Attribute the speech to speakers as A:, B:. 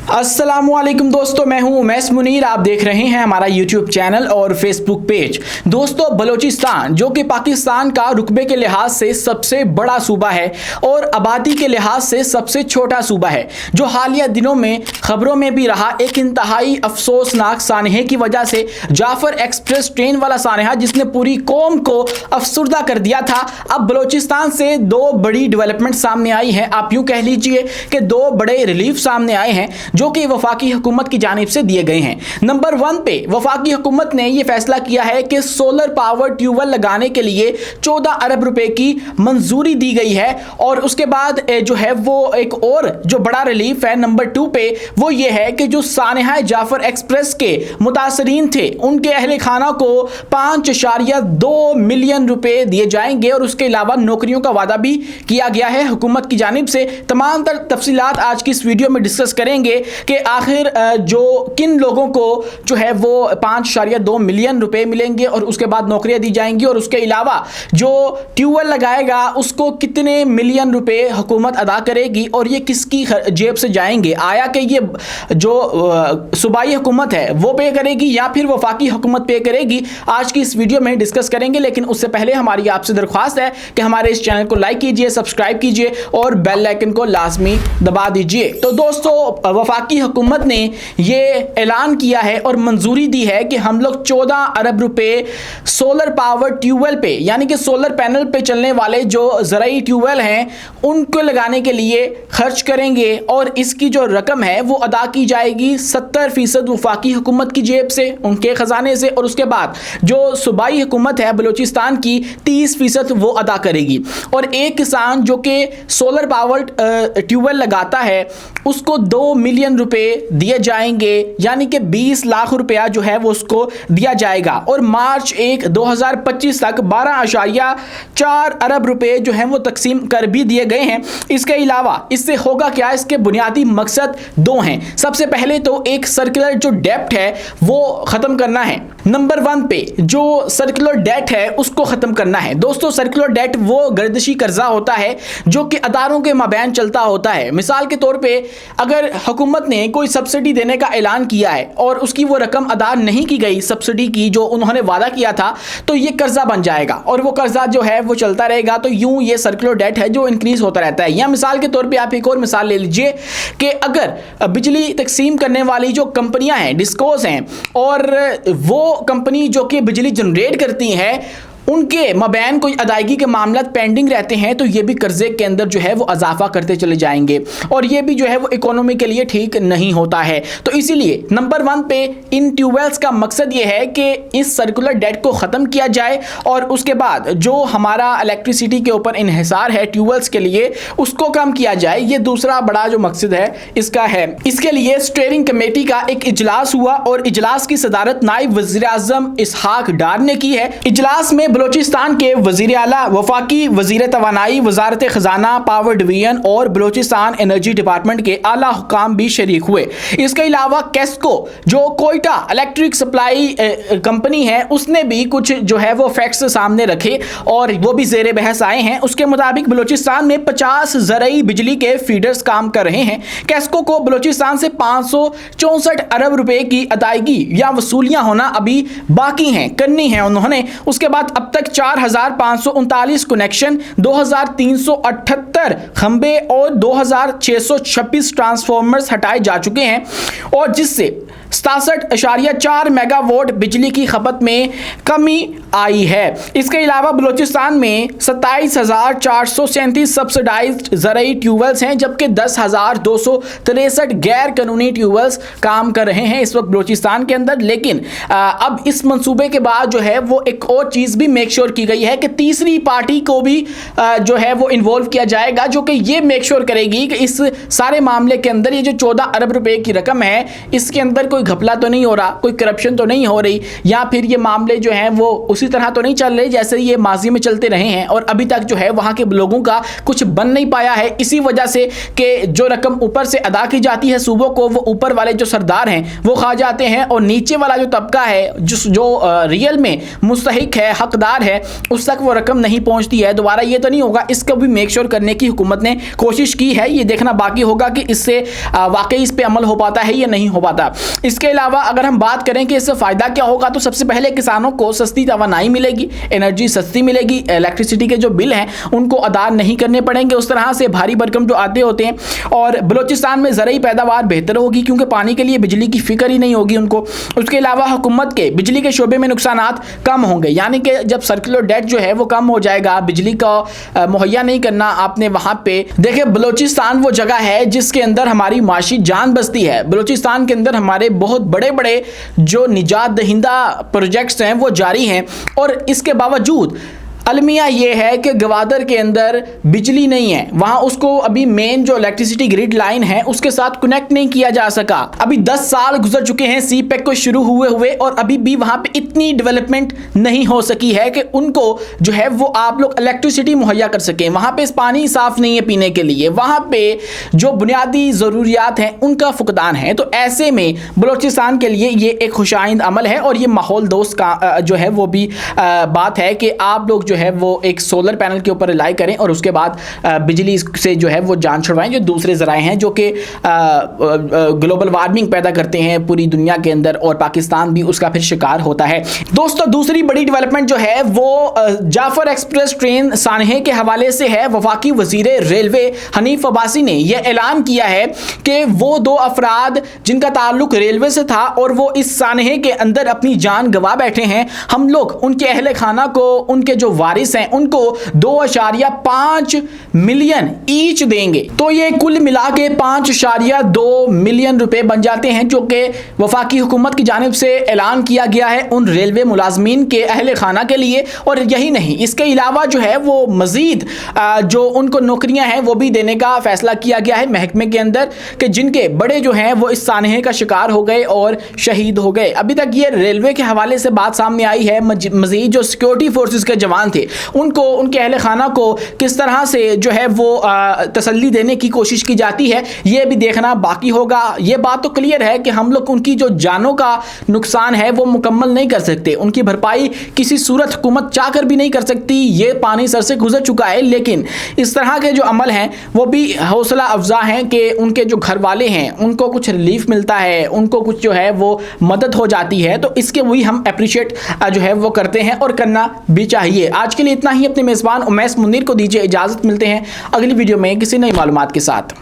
A: अस्सलामुअलैकुम दोस्तों, मैं हूं उमैस मुनीर। आप देख रहे हैं हमारा यूट्यूब चैनल और फेसबुक पेज। दोस्तों, बलूचिस्तान जो कि पाकिस्तान का रुकबे के लिहाज से सबसे बड़ा सूबा है और आबादी के लिहाज से सबसे छोटा सूबा है, जो हालिया दिनों में खबरों में भी रहा एक इंतहाई अफसोसनाक सानहे की वजह से। जाफर एक्सप्रेस ट्रेन वाला सानहा जिसने पूरी कौम को अफसुर्दा कर दिया था। अब बलूचिस्तान से दो बड़ी डेवलपमेंट सामने आई है। आप यूं कह लीजिए कि दो बड़े रिलीफ सामने आए हैं जो कि वफाकी हुकूमत की जानिब से दिए गए हैं। नंबर 1 पे वफाकी हुकूमत ने यह फैसला किया है कि सोलर पावर ट्यूबवेल लगाने के लिए 14 अरब रुपए की मंजूरी दी गई है। और उसके बाद जो है वो एक और जो बड़ा रिलीफ है नंबर 2 पे, वो ये है कि जो सानहा जाफर एक्सप्रेस के मुतासरीन थे उनके अहले खाना को 5.2 मिलियन रुपए दिए जाएंगे और उसके अलावा नौकरियों का वादा भी किया गया है हुकूमत की जानिब से। तमाम तफसीलात आज की इस वीडियो में डिस्कस करेंगे कि आखिर जो किन लोगों को जो है वो 5.2 मिलियन रुपए मिलेंगे और उसके बाद नौकरियां दी जाएंगी, और उसके अलावा जो ट्यूबवेल लगाएगा उसको कितने मिलियन रुपए हुकूमत अदा करेगी और ये किसकी जेब से जाएंगे। आया कि ये जो सूबाई हुकूमत है वो पे करेगी या फिर वफाकी हुकूमत पे करेगी, आज की इस वीडियो में डिस्कस करेंगे। लेकिन उससे पहले हमारी आपसे दरख्वास्त है कि हमारे इस चैनल को लाइक कीजिए, सब्सक्राइब कीजिए और बेल आइकन को लाजमी दबा दीजिए। तो दोस्तों, वफाकी हुकूमत ने ये ऐलान किया है और मंजूरी दी है कि हम लोग 14 अरब रुपए सोलर पावर ट्यूबवेल पे, यानी कि सोलर पैनल पे चलने वाले जो ज़राई ट्यूबवेल हैं उनको लगाने के लिए खर्च करेंगे। और इसकी जो रकम है वो अदा की जाएगी 70% वफाकी हुकूमत की जेब से, उनके ख़जाने से, और उसके बाद जो सूबाई हुकूमत है बलूचिस्तान की 30% वो अदा करेगी। और एक किसान जो कि सोलर पावर ट्यूबवेल लगाता है उसको 2 मिलियन रुपए दिए जाएंगे, यानी कि 20 लाख रुपया जो है वो उसको दिया जाएगा। और मार्च 1 2025 तक 12.4 अरब रुपए जो है वो तकसीम कर भी दिए गए हैं। इसके अलावा इससे होगा क्या, इसके बुनियादी मकसद दो हैं। सबसे पहले तो एक सर्कुलर जो डेब्ट है वो ख़त्म करना है। नंबर 1 पे जो सर्कुलर डेट है उसको ख़त्म करना है। दोस्तों, सर्कुलर डेट वो गर्दिशी कर्जा होता है जो कि अदारों के माबैन चलता होता है। मिसाल के तौर पे अगर हुकूमत ने कोई सब्सिडी देने का ऐलान किया है और उसकी वो रकम अदा नहीं की गई सब्सिडी की जो उन्होंने वादा किया था, तो ये कर्जा बन जाएगा और वो कर्जा जो है वो चलता रहेगा। तो यूं ये सर्कुलर डेट है जो इंक्रीज होता रहता है। या मिसाल के तौर पे आप एक और मिसाल ले लीजिए कि अगर बिजली तकसीम करने वाली जो कंपनियां हैं, डिस्कोस हैं, और वो कंपनी जो कि बिजली जनरेट करती हैं उनके मबैन कोई अदायगी के मामला पेंडिंग रहते हैं, तो ये भी कर्जे के अंदर जो है वो इजाफा करते चले जाएंगे और ये भी जो है वो इकोनॉमी के लिए ठीक नहीं होता है। तो इसीलिए नंबर 1 पे इन ट्यूबवेल्स का मकसद ये है कि इस सर्कुलर डेट को ख़त्म किया जाए और उसके बाद जो हमारा इलेक्ट्रिसिटी के ऊपर इन्हिसार है ट्यूबवेल्स के लिए उसको कम किया जाए। ये दूसरा बड़ा जो मकसद है इसका है। इसके लिए स्टीयरिंग कमेटी का एक इजलास हुआ और इजलास की सदारत नायब वज़ीर आज़म इसहाक डार ने की है। इजलास में बलूचिस्तान के वजीर आला, वफाकी वजीर तवानाई, वजारत खजाना, पावर डिवीजन और बलूचिस्तान एनर्जी डिपार्टमेंट के आला हुकाम भी शरीक हुए। इसके अलावा केस्को जो कोयटा इलेक्ट्रिक सप्लाई कंपनी है उसने भी कुछ जो है वो फैक्ट्स सामने रखे और वो भी जेर बहस आए हैं। उसके मुताबिक बलूचिस्तान में 50 ज़राई बिजली के फीडर्स काम कर रहे हैं। केस्को को बलूचिस्तान से 564 अरब रुपए की अदायगी या वसूलियां होना अभी बाकी हैं, करनी है उन्होंने। उसके बाद अब तक 4,539 कनेक्शन, 2,378 खंबे और 2,626 ट्रांसफार्मर्स हटाए जा चुके हैं और जिससे 67.4 मेगावाट बिजली की खपत में कमी आई है। इसके अलावा बलूचिस्तान में 27,437 सब्सिडाइज्ड ज़राई ट्यूबवेल्स हैं, जबकि 10,263 गैर कानूनी ट्यूबवेल्स काम कर रहे हैं इस वक्त बलूचिस्तान के अंदर। लेकिन अब इस मंसूबे के बाद जो है वो एक और चीज़ भी मेक श्योर की गई है कि तीसरी पार्टी को भी जो है वो इन्वॉल्व किया जाएगा, जो कि ये मेक श्योर करेगी कि इस सारे मामले के अंदर ये जो 14 अरब रुपए की रकम है इसके अंदर कोई घपला तो नहीं हो रहा, कोई करप्शन तो नहीं हो रही, या फिर ये मामले जो हैं वो उसी तरह तो नहीं चल रहे जैसे ये माजी में चलते रहे हैं और अभी तक जो है वहाँ के लोगों का कुछ बन नहीं पाया है। इसी वजह से कि जो रकम ऊपर से अदा की जाती है सूबों को, वो ऊपर वाले जो सरदार हैं वो खा जाते हैं और नीचे वाला जो तबका है जो रियल में मुस्तहिक है, हक हकदार है उस तक वो रकम नहीं पहुंचती है। दोबारा ये तो नहीं होगा, इसको भी मेक श्योर करने की हुकूमत ने कोशिश की है। ये देखना बाकी होगा कि इससे वाकई इस पे अमल हो पाता है या नहीं हो पाता। इसके अलावा अगर हम बात करें कि इससे फायदा क्या होगा, तो सबसे पहले किसानों को सस्ती तवानाई मिलेगी, एनर्जी सस्ती मिलेगी, इलेक्ट्रिसिटी के जो बिल हैं उनको अदा नहीं करने पड़ेंगे उस तरह से भारी भरकम जो आते होते हैं। और बलूचिस्तान में ज़रूरी पैदावार बेहतर होगी क्योंकि पानी के लिए बिजली की फिक्र ही नहीं होगी उनको। उसके अलावा हुकूमत के बिजली के शोबे में नुकसान कम होंगे, यानी कि जब सर्कुलर डेट जो है वो कम हो जाएगा, बिजली का मुहैया नहीं करना आपने वहां पे। देखिए बलूचिस्तान वो जगह है जिसके अंदर हमारी माशी जान बसती है। बलूचिस्तान के अंदर हमारे बहुत बड़े बड़े जो निजात दहिंदा प्रोजेक्ट्स हैं वो जारी हैं और इसके बावजूद अलमिया ये है कि गवादर के अंदर बिजली नहीं है, वहां उसको अभी मेन जो इलेक्ट्रिसिटी ग्रिड लाइन है उसके साथ कनेक्ट नहीं किया जा सका। अभी 10 साल गुजर चुके हैं सीपेक को शुरू हुए और अभी भी वहां पे इतनी डेवलपमेंट नहीं हो सकी है कि उनको जो है वो आप लोग इलेक्ट्रिसिटी मुहैया कर सकें। वहां पे पानी साफ नहीं है पीने के लिए, वहां पे जो बुनियादी ज़रूरियात हैं उनका फुकदान है। तो ऐसे में बलूचिस्तान के लिए ये एक खुशाइंद अमल है और ये माहौल दोस्त का जो है वो भी बात है कि आप लोग है वो एक सोलर पैनल के ऊपर रिलाई करें और उसके बाद बिजली से जो है वो जान छुड़वाएं। जो दूसरे ज़राए हैं जो कि ग्लोबल वार्मिंग पैदा करते हैं पूरी दुनिया के अंदर और पाकिस्तान भी उसका फिर शिकार होता है। दोस्तों दूसरी बड़ी डेवलपमेंट जो है वो जाफर एक्सप्रेस ट्रेन सानहे के हवाले से है। वफाकी वजीर रेलवे हनीफ अब्बासी ने यह ऐलान किया है कि वो 2 अफराद जिनका ताल्लुक रेलवे से था और वो इस सानहे के अंदर अपनी जान गंवा बैठे हैं, हम लोग उनके अहले खाना को, उनके जो वारिस हैं उनको 2.5 मिलियन ईच देंगे। तो ये कुल मिला के 5.2 मिलियन रुपए बन जाते हैं जो कि वफाकी हुकूमत की जानिब से ऐलान किया गया है उन रेलवे मुलाजमीन के अहले खाना के लिए। और यही नहीं, इसके अलावा जो है वो मजीद जो उनको नौकरियां हैं वो भी देने का फैसला किया गया है महकमे के अंदर कि जिनके बड़े जो हैं वो इस सानहे का शिकार हो गए और शहीद हो गए। अभी तक ये रेलवे के हवाले से बात सामने आई है। मजीद जो सिक्योरिटी फोर्सेस के जवान थे उनको, उनके अहले खाना को किस तरह से जो है वो तसल्ली देने की कोशिश की जाती है, ये भी देखना बाकी होगा। ये बात तो क्लियर है कि हम लोग उनकी जो जानों का नुकसान है वो मुकम्मल नहीं कर सकते, उनकी भरपाई किसी सूरत हुकूमत चाहकर भी नहीं कर सकती। ये पानी सर से गुजर चुका है, लेकिन इस तरह के जो अमल हैं वो भी हौसला अफजा हैं कि उनके जो घर वाले हैं उनको कुछ रिलीफ मिलता है, उनको कुछ जो है वो मदद हो जाती है। तो इसके वही हम अप्रिशिएट जो है वो करते हैं और करना भी चाहिए। आज के लिए इतना ही। अपने मेज़बान उमैस मुनीर को दीजिए इजाज़त। मिलते हैं अगली वीडियो में किसी नई मालूमात के साथ।